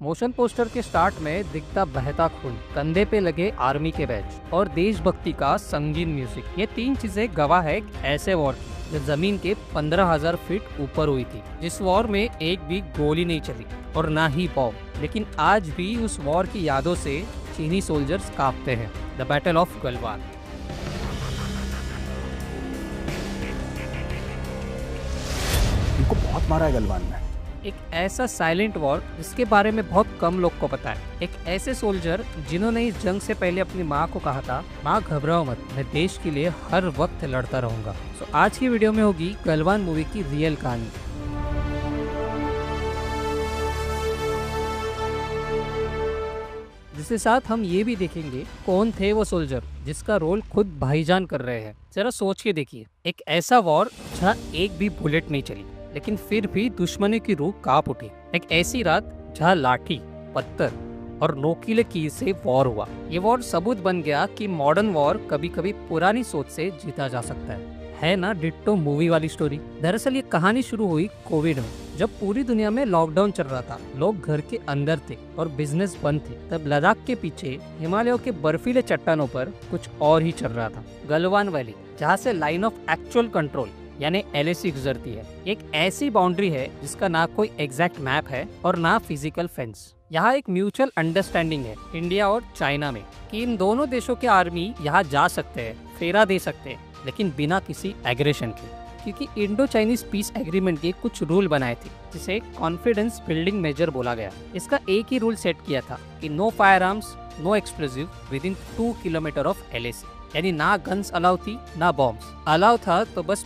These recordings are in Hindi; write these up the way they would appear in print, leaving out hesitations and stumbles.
मोशन पोस्टर के स्टार्ट में दिखता बहता खून, कंधे पे लगे आर्मी के बैज और देशभक्ति का संगीन म्यूजिक, ये तीन चीजें गवाह है एक ऐसे वॉर की जो जमीन के 15,000 फीट ऊपर हुई थी, जिस वॉर में एक भी गोली नहीं चली और ना ही बॉम्ब। लेकिन आज भी उस वॉर की यादों से चीनी सोल्जर्स कांपते हैं। The battle of Galwan. इनको बहुत मारा है गलवान में। एक ऐसा साइलेंट वॉर जिसके बारे में बहुत कम लोग को पता है। एक ऐसे सोल्जर जिन्होंने इस जंग से पहले अपनी माँ को कहा था, माँ घबराओ मत, मैं देश के लिए हर वक्त लड़ता रहूंगा। तो आज की वीडियो में होगी गलवान मूवी की रियल कहानी। जिसके साथ हम ये भी देखेंगे कौन थे वो सोल्जर जिसका रोल खुद भाईजान कर रहे हैं। जरा सोच के देखिए, एक ऐसा वॉर जहाँ एक भी बुलेट नहीं चली, लेकिन फिर भी दुश्मनी की रूह कांप उठी। एक ऐसी रात जहाँ लाठी, पत्थर और नोकीले तीर से वॉर हुआ। ये वॉर सबूत बन गया कि मॉडर्न वॉर कभी कभी पुरानी सोच से जीता जा सकता है ना डिट्टो मूवी वाली स्टोरी। दरअसल ये कहानी शुरू हुई कोविड में, जब पूरी दुनिया में लॉकडाउन चल रहा था, लोग घर के अंदर थे और बिजनेस बंद थे। तब लद्दाख के पीछे हिमालयों के बर्फीले चट्टानों पर कुछ और ही चल रहा था, गलवान वैली, जहाँ से लाइन ऑफ एक्चुअल कंट्रोल यानी LAC गुजरती है। एक ऐसी बाउंड्री है जिसका ना कोई एग्जैक्ट मैप है और ना फिजिकल फेंस। यहाँ एक म्यूचुअल अंडरस्टैंडिंग है इंडिया और चाइना में कि इन दोनों देशों के आर्मी यहाँ जा सकते हैं, फेरा दे सकते हैं, लेकिन बिना किसी एग्रेशन के, क्योंकि इंडो चाइनीज पीस एग्रीमेंट के कुछ रूल बनाए थे जिसे कॉन्फिडेंस बिल्डिंग मेजर बोला गया। इसका एक ही रूल सेट किया था कि no firearms, no explosive within 2 kilometre of LAC, यानी ना गन्स अलाउ थी ना बॉम्ब्स अलाउ था, तो बस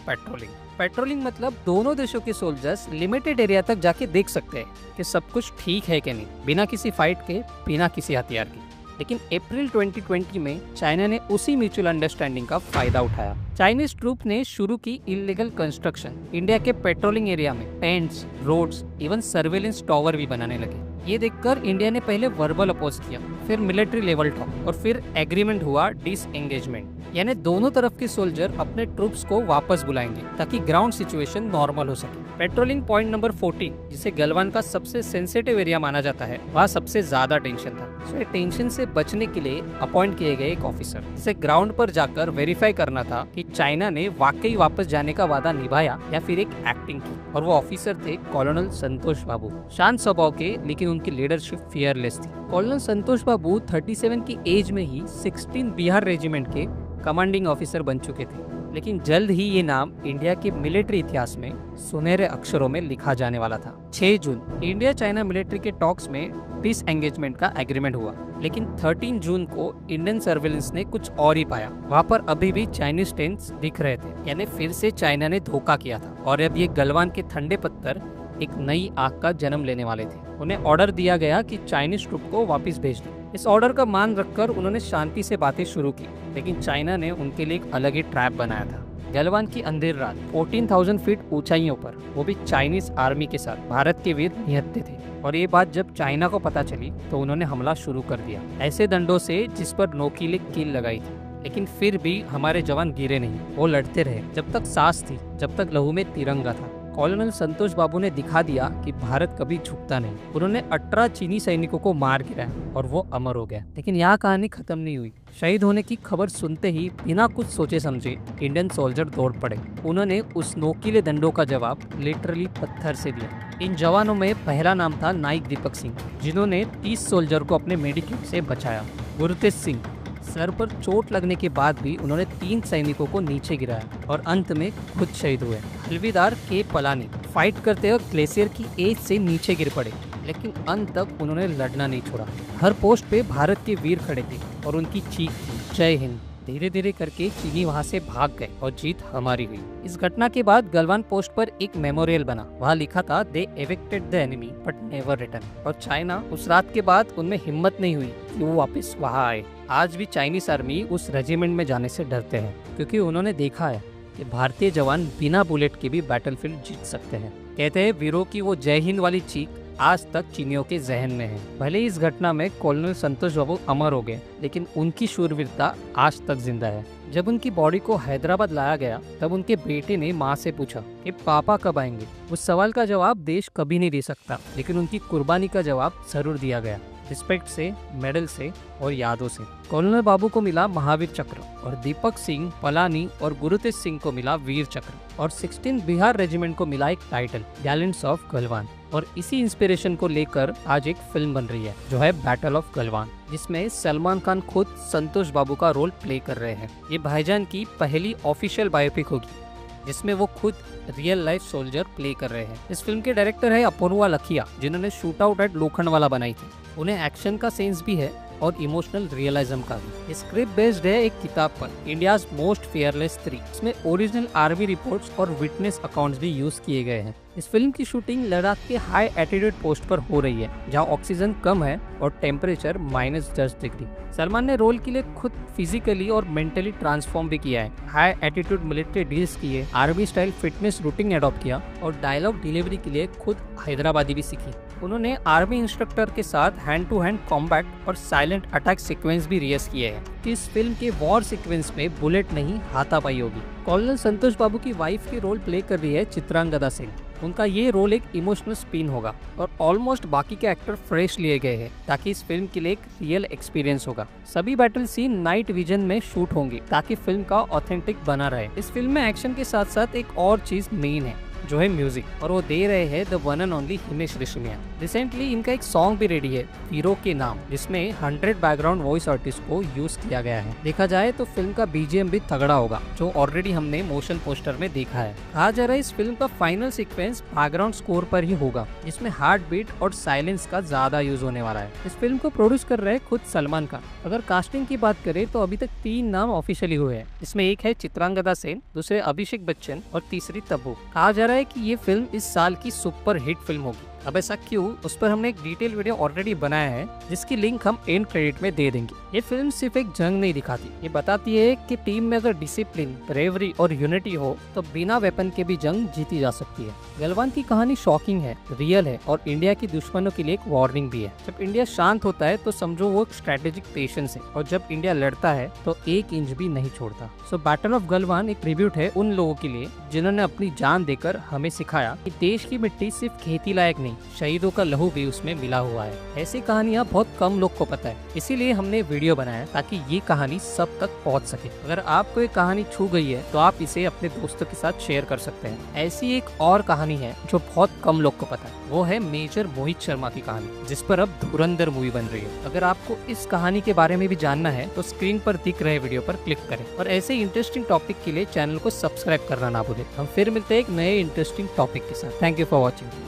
पेट्रोलिंग मतलब दोनों देशों के सोल्जर्स लिमिटेड एरिया तक जाके देख सकते हैं कि सब कुछ ठीक है कि नहीं, बिना किसी फाइट के, बिना किसी हथियार के। लेकिन अप्रैल 2020 में चाइना ने उसी म्यूचुअल अंडरस्टैंडिंग का फायदा उठाया। चाइनीज ट्रूप ने शुरू की इलीगल कंस्ट्रक्शन, इंडिया के पेट्रोलिंग एरिया में tents, roads, even surveillance tower भी बनाने लगे। ये देखकर इंडिया ने पहले वर्बल अपोज किया, फिर मिलिट्री लेवल टॉक और फिर एग्रीमेंट हुआ डिसएंगेजमेंट, यानी दोनों तरफ के सोल्जर अपने ट्रूप्स को वापस बुलाएंगे ताकि ग्राउंड सिचुएशन नॉर्मल हो सके। पेट्रोलिंग पॉइंट नंबर 14, जिसे गलवान का सबसे सेंसिटिव एरिया माना जाता है, वहाँ सबसे ज्यादा टेंशन था। तो टेंशन से बचने के लिए अपॉइंट किए गए एक ऑफिसर, जिसे ग्राउंड पर जाकर वेरीफाई करना था कि चाइना ने वाकई वापस जाने का वादा निभाया या फिर एक एक्टिंग की। और वो ऑफिसर थे कॉलोनल संतोष बाबू, शांत स्वभाव के, लेकिन उनकी लीडरशिप फियरलेस थी। कॉलोनल संतोष बाबू 37 की एज में ही 16 बिहार रेजिमेंट के कमांडिंग ऑफिसर बन चुके थे। लेकिन जल्द ही ये नाम इंडिया के मिलिट्री इतिहास में सुनहरे अक्षरों में लिखा जाने वाला था। 6 जून इंडिया चाइना मिलिट्री के टॉक्स में डिसएंगेजमेंट का एग्रीमेंट हुआ, लेकिन 13 जून को इंडियन सर्वेलेंस ने कुछ और ही पाया। वहाँ पर अभी भी चाइनीज टेंट्स दिख रहे थे, यानी फिर से चाइना ने धोखा किया था और अब ये गलवान के ठंडे पत्थर एक नई आग का जन्म लेने वाले थे। उन्हें ऑर्डर दिया गया कि चाइनीज ट्रूप को वापस भेज दो। इस ऑर्डर का मान रखकर उन्होंने शांति से बातें शुरू की, लेकिन चाइना ने उनके लिए एक अलग ही ट्रैप बनाया था। गलवान की अंधेर रात 14,000 फीट ऊंचाइयों पर, वो भी चाइनीज आर्मी के साथ, भारत के वीर निहत्थे थे। और ये बात जब चाइना को पता चली तो उन्होंने हमला शुरू कर दिया, ऐसे डंडों से जिस पर नोकीले कील लगाई थी। लेकिन फिर भी हमारे जवान गिरे नहीं, वो लड़ते रहे जब तक सांस थी, जब तक लहू में तिरंगा था। कॉलोनल संतोष बाबू ने दिखा दिया कि भारत कभी झुकता नहीं। उन्होंने 18 चीनी सैनिकों को मार गिराया और वो अमर हो गया। लेकिन यहाँ कहानी खत्म नहीं हुई। शहीद होने की खबर सुनते ही बिना कुछ सोचे समझे इंडियन सोल्जर दौड़ पड़े। उन्होंने उस नोकीले डंडों का जवाब लिटरली पत्थर से दिया। इन जवानों में पहला नाम था नाइक दीपक सिंह, जिन्होंने 30 सोल्जर को अपने मेडिकेट से बचाया। गुरतेज सिंह, सर पर चोट लगने के बाद भी उन्होंने 3 सैनिकों को नीचे गिराया और अंत में खुद शहीद हुए। हल्वीदार के पलानी, फाइट करते हुए ग्लेशियर की एज से नीचे गिर पड़े, लेकिन अंत तक उन्होंने लड़ना नहीं छोड़ा। हर पोस्ट पे भारत के वीर खड़े थे और उनकी चीख थी, जय हिंद। धीरे धीरे करके चीनी वहाँ से भाग गए और जीत हमारी हुई। इस घटना के बाद गलवान पोस्ट पर एक मेमोरियल बना। वहाँ लिखा था, they evicted the enemy but never return. और चाइना उस रात के बाद उनमें हिम्मत नहीं हुई कि वो वापस वहाँ आए। आज भी चाइनीज आर्मी उस रेजिमेंट में जाने से डरते हैं, क्योंकि उन्होंने देखा है कि भारतीय जवान बिना बुलेट के भी बैटलफील्ड जीत सकते हैं। कहते हैं वीरों की वो जय हिंद वाली चीख आज तक चीनियों के जहन में है। भले ही इस घटना में कॉलोनल संतोष बाबू अमर हो गए, लेकिन उनकी शूरवीरता आज तक जिंदा है। जब उनकी बॉडी को हैदराबाद लाया गया तब उनके बेटे ने माँ से पूछा कि पापा कब आएंगे। उस सवाल का जवाब देश कभी नहीं दे सकता, लेकिन उनकी कुर्बानी का जवाब जरूर दिया गया, रिस्पेक्ट से, मेडल से और यादों से। कॉलोनल बाबू को मिला महावीर चक्र और दीपक सिंह पलानी और गुरुतेज सिंह को मिला वीर चक्र और 16 बिहार रेजिमेंट को मिला एक टाइटल गैलेंट्स ऑफ गलवान। और इसी इंस्पिरेशन को लेकर आज एक फिल्म बन रही है जो है बैटल ऑफ गलवान, जिसमें सलमान खान खुद संतोष बाबू का रोल प्ले कर रहे हैं। ये भाईजान की पहली ऑफिशियल बायोपिक होगी जिसमें वो खुद रियल लाइफ सोल्जर प्ले कर रहे हैं। इस फिल्म के डायरेक्टर है अपूर्वा लखिया, जिन्होंने शूट आउट एट लोखंडवाला बनाई थी। उन्हें एक्शन का सेंस भी है और इमोशनल रियलिज्म का भी। स्क्रिप्ट बेस्ड है एक किताब पर, इंडियाज मोस्ट फेयरलेस 3। इसमें ओरिजिनल आर्मी रिपोर्ट्स और विटनेस अकाउंट्स भी यूज किए गए हैं। इस फिल्म की शूटिंग लद्दाख के हाई एल्टीट्यूड पोस्ट पर हो रही है, जहां ऑक्सीजन कम है और टेम्परेचर -10 डिग्री। सलमान ने रोल के लिए खुद फिजिकली और मेंटली ट्रांसफॉर्म भी किया है। हाई एल्टीट्यूड मिलिट्री ड्रिल्स किए, army style fitness routine adopt किया और डायलॉग डिलीवरी के लिए खुद हैदराबादी भी सीखी। उन्होंने आर्मी इंस्ट्रक्टर के साथ हैंड टू हैंड कॉम्बैट और साइलेंट अटैक सीक्वेंस भी रिहर्स किए हैं। इस फिल्म के वॉर सीक्वेंस में बुलेट नहीं हाथापाई होगी। कॉलोनल संतोष बाबू की वाइफ की रोल प्ले कर रही है चित्रांगदा सिंह। उनका ये रोल एक इमोशनल स्पिन होगा और ऑलमोस्ट बाकी के एक्टर फ्रेश लिए गए हैं ताकि इस फिल्म के लिए एक रियल एक्सपीरियंस होगा। सभी बैटल सीन नाइट विजन में शूट होंगे ताकि फिल्म का ऑथेंटिक बना रहे। इस फिल्म में एक्शन के साथ साथ एक और चीज मेन है जो है म्यूजिक, और वो दे रहे हैं the one and only Himesh Reshammiya. Recently इनका एक सॉन्ग भी रेडी है हीरो के नाम, जिसमें 100 बैकग्राउंड वॉइस आर्टिस्ट को यूज किया गया है। देखा जाए तो फिल्म का बीजीएम भी तगड़ा होगा, जो ऑलरेडी हमने मोशन पोस्टर में देखा है। कहा जा रहा है इस फिल्म का फाइनल सीक्वेंस बैकग्राउंड स्कोर पर ही होगा, जिसमें हार्ट बीट और साइलेंस का ज्यादा यूज होने वाला है। इस फिल्म को प्रोड्यूस कर रहे हैं खुद सलमान खान। अगर कास्टिंग की बात करें तो अभी तक 3 नाम ऑफिशियली हुए हैं। इसमें एक है चित्रांगदा सेन, दूसरे अभिषेक बच्चन और तीसरी तब्बू। कहा जा रहा है कि ये फिल्म इस साल की सुपर हिट फिल्म होगी। अब ऐसा क्यों, उस पर हमने एक डिटेल वीडियो ऑलरेडी बनाया है, जिसकी लिंक हम एंड क्रेडिट में दे देंगे। ये फिल्म सिर्फ एक जंग नहीं दिखाती, ये बताती है कि टीम में अगर डिसिप्लिन, ब्रेवरी और यूनिटी हो तो बिना वेपन के भी जंग जीती जा सकती है। गलवान की कहानी शॉकिंग है, रियल है और इंडिया की दुश्मनों के लिए एक वार्निंग भी है। जब इंडिया शांत होता है तो समझो वो स्ट्रेटेजिक पेशेंस है, और जब इंडिया लड़ता है तो 1 इंच भी नहीं छोड़ता। सो बैटल ऑफ गलवान एक ट्रिब्यूट है उन लोगों के लिए जिन्होंने अपनी जान देकर हमें सिखाया कि देश की मिट्टी सिर्फ खेती लायक नहीं, शहीदों का लहू भी उसमें मिला हुआ है। ऐसी कहानियां बहुत कम लोग को पता है, इसीलिए हमने वीडियो बनाया ताकि ये कहानी सब तक पहुंच सके। अगर आपको ये कहानी छू गई है तो आप इसे अपने दोस्तों के साथ शेयर कर सकते हैं। ऐसी एक और कहानी है जो बहुत कम लोग को पता है, वो है मेजर मोहित शर्मा की कहानी, जिस पर अब धुरंधर मूवी बन रही है। अगर आपको इस कहानी के बारे में भी जानना है तो स्क्रीन पर दिख रहे वीडियो पर क्लिक करें, और ऐसे इंटरेस्टिंग टॉपिक के लिए चैनल को सब्सक्राइब करना ना भूलें। हम फिर मिलते हैं एक नए इंटरेस्टिंग टॉपिक के साथ। Thank you for watching.